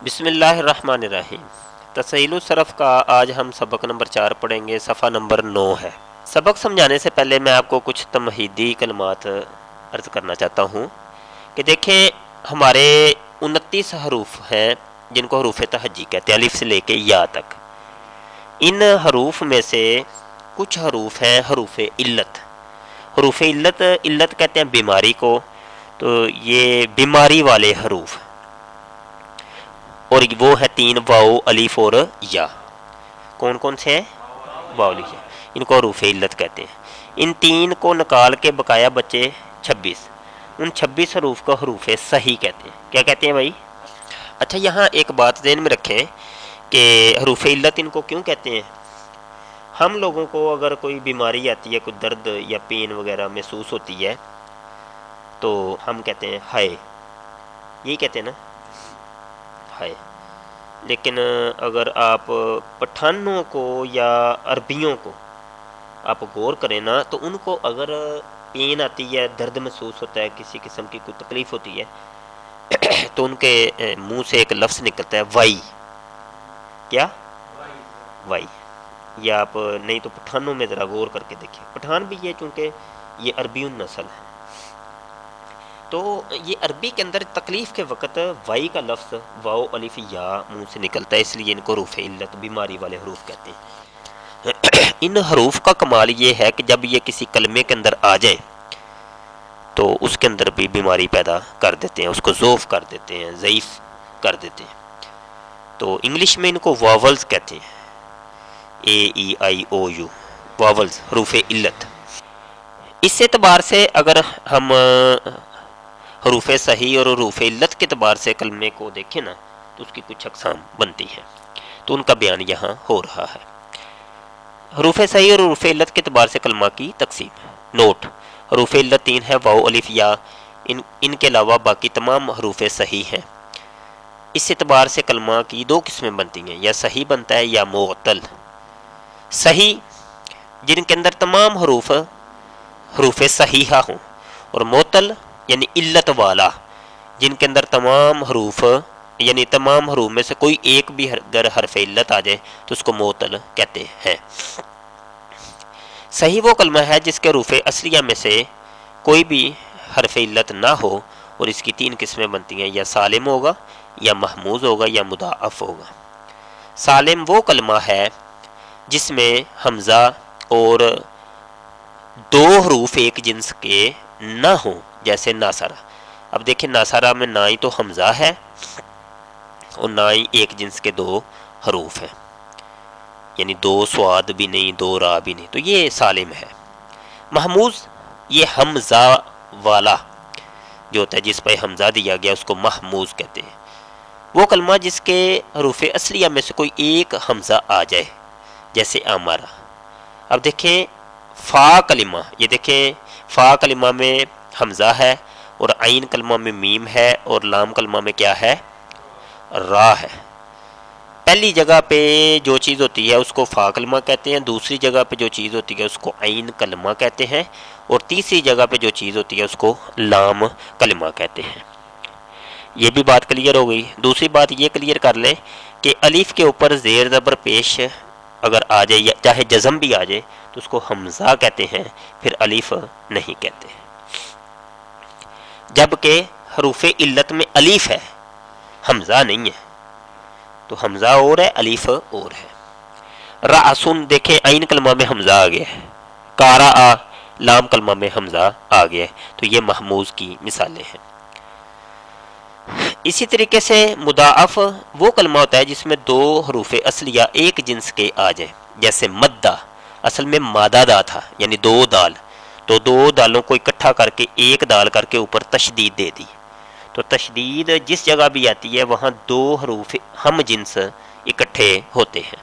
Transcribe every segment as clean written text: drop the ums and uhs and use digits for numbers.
بسم اللہ الرحمن الرحیم۔ تسہیل الصرف کا آج ہم سبق نمبر 4 پڑھیں گے، صفحہ نمبر 9 ہے۔ سبق سمجھانے سے پہلے میں آپ کو کچھ تمہیدی کلمات عرض کرنا چاہتا ہوں کہ دیکھیں ہمارے 29 حروف ہیں جن کو حروف تہجی کہتے ہیں، الف سے لے کے یا تک۔ ان حروف میں سے کچھ حروف ہیں حروف علت۔ حروف علت کہتے ہیں بیماری کو، تو یہ بیماری والے حروف، اور وہ ہے 3 واو الف اور یا۔ کون کون سے ہیں؟ واو الف یا، ان کو حروف علت کہتے ہیں۔ ان 3 کو نکال کے بقایا بچے 26، ان 26 حروف کو حروف صحیح کہتے ہیں۔ کیا کہتے ہیں بھائی؟ اچھا، یہاں ایک بات ذہن میں رکھیں کہ حروف علت ان کو کیوں کہتے ہیں۔ ہم لوگوں کو اگر کوئی بیماری آتی ہے، کوئی درد یا پین وغیرہ محسوس ہوتی ہے، تو ہم کہتے ہیں ہائے، یہی کہتے ہیں نا، ہائے۔ لیکن اگر آپ پٹھانوں کو یا عربیوں کو آپ غور کریں نا، تو ان کو اگر پین آتی ہے، درد محسوس ہوتا ہے، کسی قسم کی کوئی تکلیف ہوتی ہے، تو ان کے منہ سے ایک لفظ نکلتا ہے وائی۔ کیا؟ وائی۔ یا آپ نہیں تو پٹھانوں میں ذرا غور کر کے دیکھیں، پٹھان بھی یہ چونکہ یہ عربی نسل ہے، تو یہ عربی کے اندر تکلیف کے وقت وائی کا لفظ واو الف یا منہ سے نکلتا ہے، اس لیے ان کو حروف علت بیماری والے حروف کہتے ہیں۔ ان حروف کا کمال یہ ہے کہ جب یہ کسی کلمے کے اندر آ جائے تو اس کے اندر بھی بیماری پیدا کر دیتے ہیں، اس کو ضعف کر دیتے ہیں، ضعیف کر دیتے ہیں۔ تو انگلش میں ان کو واولز کہتے ہیں، AEIOU، واولز، حروف علت۔ اس اعتبار سے اگر ہم حروف صحیح اور حروف علت کے اعتبار سے کلمے کو دیکھیں نا، تو اس کی کچھ اقسام بنتی ہیں، تو ان کا بیان یہاں ہو رہا ہے۔ حروف صحیح اور حروف علت کے اعتبار سے کلمہ کی تقسیم۔ نوٹ: حروف علت 3 ہے، واو الف یا، ان کے علاوہ باقی تمام حروف صحیح ہیں۔ اس اعتبار سے کلمہ کی 2 قسمیں بنتی ہیں، یا صحیح بنتا ہے یا معطل۔ صحیح جن کے اندر تمام حروف صحیحہ ہوں، اور معطل یعنی علت والا جن کے اندر تمام حروف یعنی تمام حروف میں سے کوئی ایک بھی اگر حرف علت آ جائے تو اس کو معطل کہتے ہیں۔ صحیح وہ کلمہ ہے جس کے حروف اصلیہ میں سے کوئی بھی حرف علت نہ ہو، اور اس کی 3 قسمیں بنتی ہیں، یا سالم ہوگا، یا محموز ہوگا، یا مضاعف ہوگا۔ سالم وہ کلمہ ہے جس میں حمزہ اور 2 حروف ایک جنس کے نہ ہوں، جیسے ناصرہ۔ اب دیکھیں ناصرہ میں نہ ہی تو حمزہ ہے اور نہ ہی ایک جنس کے 2 حروف ہیں، یعنی 2 سواد بھی نہیں، 2 را بھی نہیں، تو یہ سالم ہے۔ محموز یہ حمزہ والا جو ہوتا ہے، جس پہ حمزہ دیا گیا، اس کو محموز کہتے ہیں۔ وہ کلمہ جس کے حروف اصلیہ میں سے کوئی ایک حمزہ آ جائے، جیسے امارہ۔ اب دیکھیں فا کلمہ، یہ دیکھیں فا کلمہ میں حمزہ ہے، اور عین کلمہ میں میم ہے، اور لام کلمہ میں کیا ہے؟ را ہے۔ پہلی جگہ پہ جو چیز ہوتی ہے اس کو فا کلمہ کہتے ہیں، دوسری جگہ پہ جو چیز ہوتی ہے اس کو عین کلمہ کہتے ہیں، اور تیسری جگہ پہ جو چیز ہوتی ہے اس کو لام کلمہ کہتے ہیں۔ یہ بھی بات کلیئر ہو گئی۔ دوسری بات یہ کلیئر کر لیں کہ الف کے اوپر زیر زبر پیش اگر آ جائے، یا چاہے جزم بھی آ جائے، تو اس کو حمزہ کہتے ہیں، پھر الف نہیں کہتے۔ جبکہ حروف علت میں الف ہے، حمزہ نہیں ہے، تو حمزہ اور ہے، الف اور ہے۔ رأسن دیکھیں عین کلمہ میں حمزہ آ گیا ہے، کارا لام کلمہ میں حمزہ آ گیا ہے، تو یہ محموز کی مثالیں ہیں۔ اسی طریقے سے مضاعف وہ کلمہ ہوتا ہے جس میں 2 حروف اصلیہ ایک جنس کے آ جائیں، جیسے مدہ، اصل میں مادہ دا تھا، یعنی 2 دال، تو 2 دالوں کو اکٹھا کر کے ایک دال کر کے اوپر تشدید دے دی، تو تشدید جس جگہ بھی آتی ہے وہاں 2 حروف ہم جنس اکٹھے ہوتے ہیں۔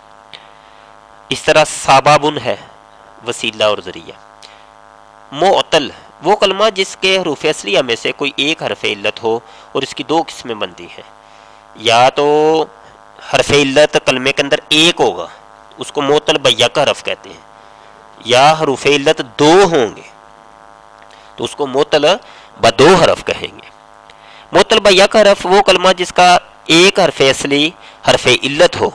اس طرح سبابن ہے، وسیلہ اور ذریعہ۔ معطل وہ کلمہ جس کے حروف اصلیہ میں سے کوئی ایک حرف علت ہو، اور اس کی 2 قسمیں بنتی ہیں، یا تو حرف علت کلمے کے اندر ایک ہوگا، اس کو معطل بیک حرف کہتے ہیں، یا حروف علت 2 ہوں گے تو اس کو معطل ب2 حرف کہیں گے۔ معطل بیک حرف وہ کلمہ جس کا ایک حرف اصلی حرف علت ہو،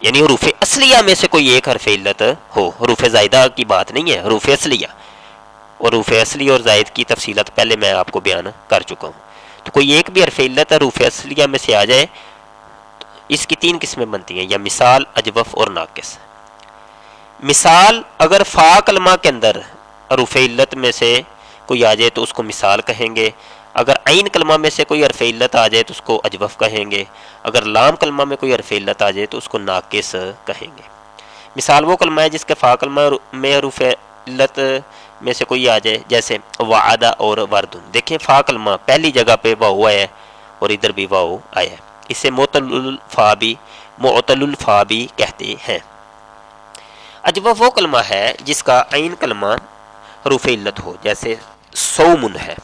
یعنی حروف اصلیہ میں سے کوئی ایک حرف علت ہو، حروف زائدہ کی بات نہیں ہے، حروف اصلیہ، اور حروف اصلی اور زائد کی تفصیلات پہلے میں آپ کو بیان کر چکا ہوں. تو کوئی ایک بھی حرف علت حروف اصلیہ میں سے آ جائے، اس کی 3 قسمیں بنتی ہیں، یا مثال، اجوف اور ناقص. مثال، اگر فا کلمہ کے اندر حروف علت میں سے کوئی آ جائے تو اس کو مثال کہیں گے. اگر عین کلمہ میں سے کوئی حرف علت آ جائے تو اس کو اجوف کہیں گے. اگر لام کلمہ میں کوئی حرف علت آ جائے تو اس کو ناقص کہیں گے. مثال وہ کلمہ ہے جس کے فا کلمہ میں حروف علت میں سے کوئی آ جائے، جیسے وعدہ اور وردن. دیکھیں فا کلمہ پہلی جگہ پہ واو ہے اور ادھر بھی واو آیا ہے، اسے معتل الفا بھی کہتے ہیں. اجوف وہ کلمہ ہے جس کا عین کلمہ حروف علت ہو، جیسے سومن ہے،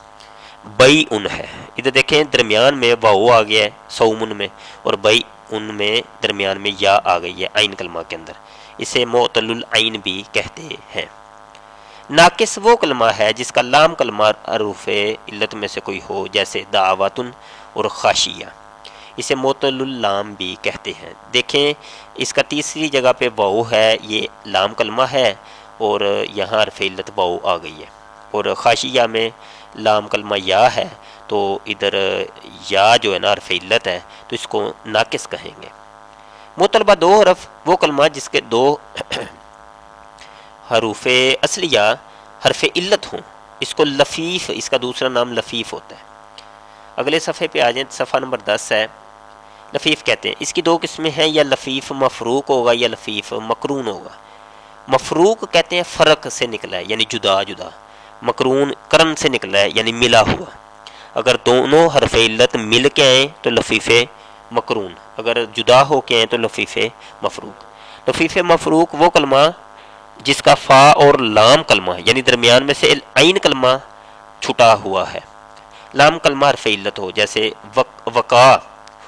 بئی ان ہے. ادھر دیکھیں درمیان میں واو آ گیا ہے سومن میں، اور بئی ان میں درمیان میں یا آ گئی ہے عین کلمہ کے اندر، اسے معتل العین بھی کہتے ہیں. ناقص وہ کلمہ ہے جس کا لام کلمہ حروف علت میں سے کوئی ہو، جیسے دعواتن اور خاشیہ، اسے معتل اللام بھی کہتے ہیں. دیکھیں اس کا تیسری جگہ پہ واو ہے، یہ لام کلمہ ہے اور یہاں حرف علت واو آ گئی ہے، اور خاشیہ میں لام کلمہ یا ہے تو ادھر یا جو ہے نا حرف علت ہے تو اس کو ناقص کہیں گے. مطلبہ 2 حرف وہ کلمہ جس کے 2 حروف اصلیہ حرف علت ہوں، اس کو لفیف، اس کا دوسرا نام لفیف ہوتا ہے. اگلے صفحے پہ آ جائیں، صفحہ نمبر 10 ہے. لفیف کہتے ہیں، اس کی 2 قسمیں ہیں، یا لفیف مفروق ہوگا یا لفیف مقرون ہوگا. مفروق کہتے ہیں فرق سے نکلا ہے یعنی جدا جدا، مقرون قرن سے نکلا ہے یعنی ملا ہوا. اگر دونوں حرف علت مل کے آئیں تو لفیف مقرون، اگر جدا ہو کے آئیں تو لفیف مفروق. لفیف مفروق وہ کلمہ جس کا فا اور لام کلمہ یعنی درمیان میں سے عین کلمہ چھٹا ہوا ہے، لام کلمہ حرف علت ہو، جیسے وقا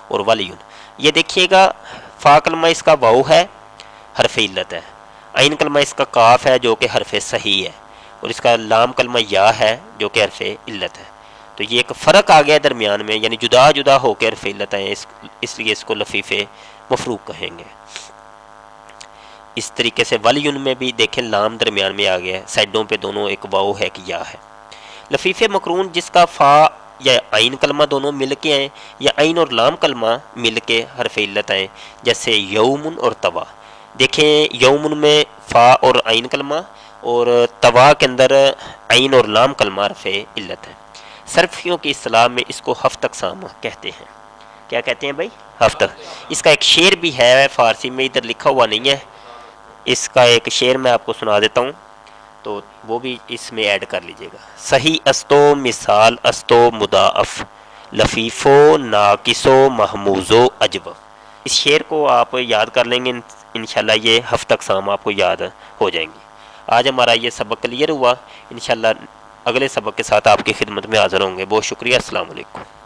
اور ولیون. یہ دیکھیے گا فا کلمہ اس کا واو ہے، حرف علت ہے، عین کلمہ اس کا کاف ہے جو کہ حرف صحیح ہے، اور اس کا لام کلمہ یا ہے جو کہ حرف علت ہے. تو یہ ایک فرق آ گیا درمیان میں، یعنی جدا جدا ہو کے حرف علت ہیں، اس لیے اس کو لفیف مفروق کہیں گے. اس طریقے سے ولیون میں بھی دیکھیں لام درمیان میں آ گیا ہے، سائڈوں پہ دونوں ایک واو ہے کہ یا ہے. لفیف مقرون جس کا فا یا عین کلمہ دونوں مل کے آئیں، یا عین اور لام کلمہ مل کے حرف علت آئیں، جیسے یومن اور توا. دیکھیں یومن میں فا اور عین کلمہ، اور توا کے اندر عین اور لام کلمہ حرف علت ہے. صرفیوں کی اصطلاح میں اس کو ہفت اقسام کہتے ہیں. کیا کہتے ہیں بھائی؟ ہفت. اس کا ایک شعر بھی ہے فارسی میں، ادھر لکھا ہوا نہیں ہے، اس کا ایک شعر میں آپ کو سنا دیتا ہوں تو وہ بھی اس میں ایڈ کر لیجئے گا. صحیح استو مثال استو مضاعف، لفیفو ناقصو محموزو اجوف. اس شعر کو آپ یاد کر لیں گے، انشاءاللہ یہ ہفت اقسام آپ کو یاد ہو جائیں گی. آج ہمارا یہ سبق کلیئر ہوا، انشاءاللہ اگلے سبق کے ساتھ آپ کی خدمت میں حاضر ہوں گے. بہت شکریہ، السلام علیکم.